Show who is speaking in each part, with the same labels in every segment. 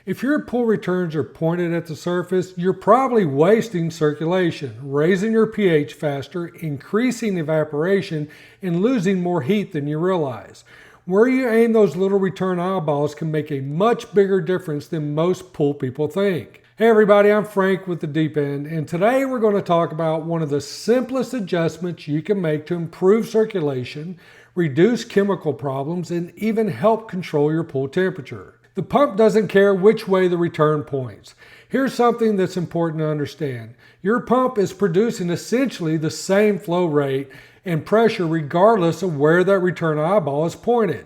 Speaker 1: If your pool returns are pointed at the surface, you're probably wasting circulation, raising your pH faster, increasing evaporation, and losing more heat than you realize. Where you aim those little return eyeballs can make a much bigger difference than most pool people think. Hey everybody, I'm Frank with The Deep End, and today we're going to talk about one of the simplest adjustments you can make to improve circulation, reduce chemical problems, and even help control your pool temperature. The pump doesn't care which way the return points. Here's something that's important to understand. Your pump is producing essentially the same flow rate and pressure regardless of where that return eyeball is pointed.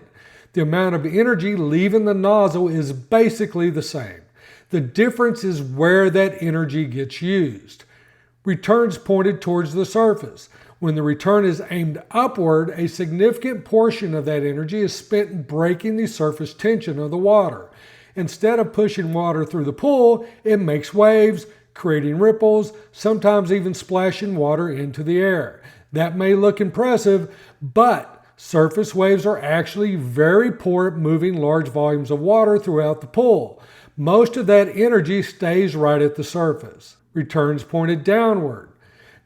Speaker 1: The amount of energy leaving the nozzle is basically the same. The difference is where that energy gets used. Returns pointed towards the surface. When the return is aimed upward, a significant portion of that energy is spent breaking the surface tension of the water. Instead of pushing water through the pool, it makes waves, creating ripples, sometimes even splashing water into the air. That may look impressive, but surface waves are actually very poor at moving large volumes of water throughout the pool. Most of that energy stays right at the surface. Returns pointed downward.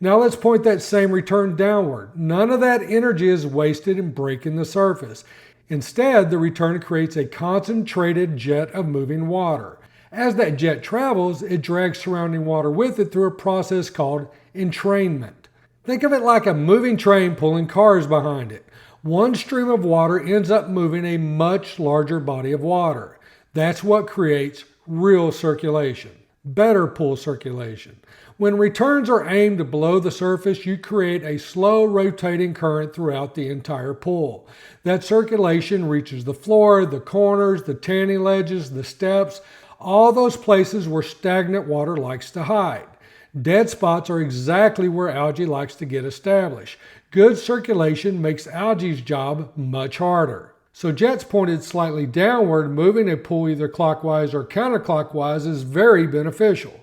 Speaker 1: Now let's point that same return downward. None of that energy is wasted in breaking the surface. Instead, the return creates a concentrated jet of moving water. As that jet travels, it drags surrounding water with it through a process called entrainment. Think of it like a moving train pulling cars behind it. One stream of water ends up moving a much larger body of water. That's what creates real circulation, better pool circulation. When returns are aimed below the surface, you create a slow rotating current throughout the entire pool. That circulation reaches the floor, the corners, the tanning ledges, the steps, all those places where stagnant water likes to hide. Dead spots are exactly where algae likes to get established. Good circulation makes algae's job much harder. So jets pointed slightly downward, moving a pool either clockwise or counterclockwise is very beneficial.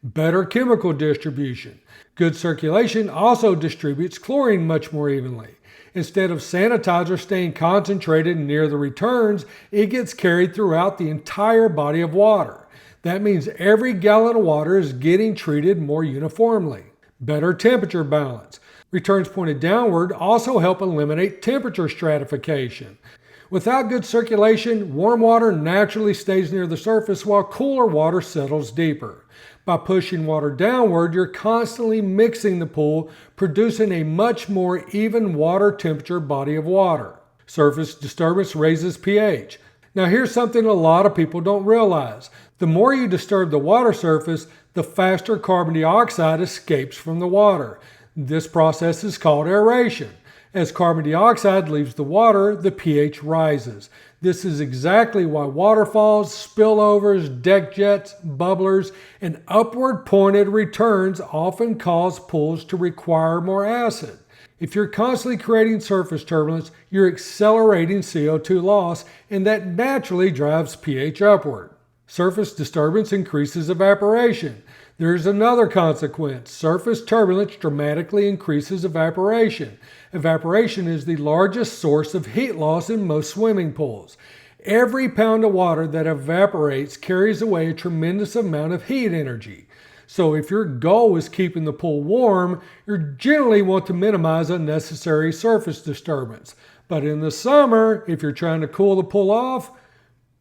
Speaker 1: Better chemical distribution. Good circulation also distributes chlorine much more evenly. Instead of sanitizer staying concentrated near the returns, it gets carried throughout the entire body of water. That means every gallon of water is getting treated more uniformly. Better temperature balance. Returns pointed downward also help eliminate temperature stratification. Without good circulation, warm water naturally stays near the surface while cooler water settles deeper. By pushing water downward, you're constantly mixing the pool, producing a much more even water temperature body of water. Surface disturbance raises pH. Now here's something a lot of people don't realize. The more you disturb the water surface, the faster carbon dioxide escapes from the water. This process is called aeration. As carbon dioxide leaves the water, the pH rises. This is exactly why waterfalls, spillovers, deck jets, bubblers, and upward pointed returns often cause pools to require more acid. If you're constantly creating surface turbulence, you're accelerating CO2 loss, and that naturally drives pH upward. Surface disturbance increases evaporation. There's another consequence. Surface turbulence dramatically increases evaporation. Evaporation is the largest source of heat loss in most swimming pools. Every pound of water that evaporates carries away a tremendous amount of heat energy. So if your goal is keeping the pool warm, you generally want to minimize unnecessary surface disturbance. But in the summer, if you're trying to cool the pool off,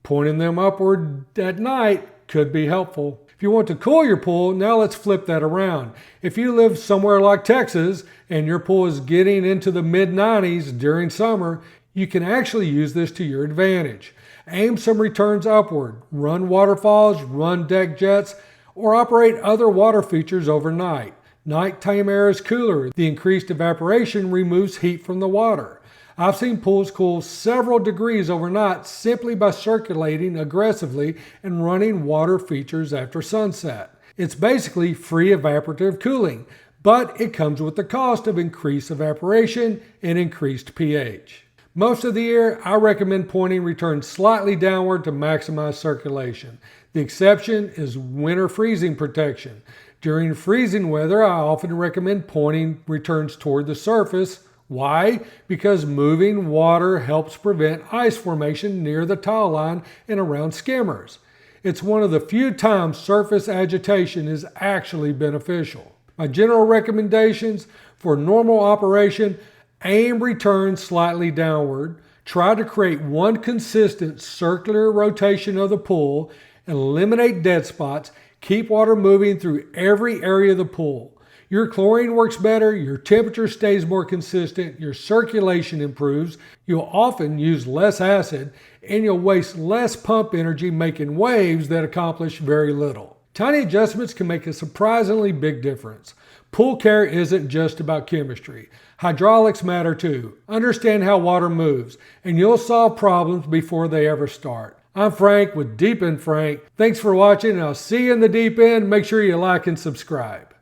Speaker 1: pointing them upward at night could be helpful. If you want to cool your pool, now let's flip that around. If you live somewhere like Texas and your pool is getting into the mid-90s during summer, you can actually use this to your advantage. Aim some returns upward, run waterfalls, run deck jets, or operate other water features overnight. Nighttime air is cooler. The increased evaporation removes heat from the water. I've seen pools cool several degrees overnight simply by circulating aggressively and running water features after sunset. It's basically free evaporative cooling, but it comes with the cost of increased evaporation and increased pH. Most of the year, I recommend pointing returns slightly downward to maximize circulation. The exception is winter freezing protection. During freezing weather, I often recommend pointing returns toward the surface. Why? Because moving water helps prevent ice formation near the towel line and around skimmers. It's one of the few times surface agitation is actually beneficial. My general recommendations: for normal operation, aim return slightly downward. Try to create one consistent circular rotation of the pool. Eliminate dead spots. Keep water moving through every area of the pool. Your chlorine works better, your temperature stays more consistent, your circulation improves, you'll often use less acid, and you'll waste less pump energy making waves that accomplish very little. Tiny adjustments can make a surprisingly big difference. Pool care isn't just about chemistry. Hydraulics matter too. Understand how water moves, and you'll solve problems before they ever start. I'm Frank with Deep End Frank. Thanks for watching, and I'll see you in the deep end. Make sure you like and subscribe.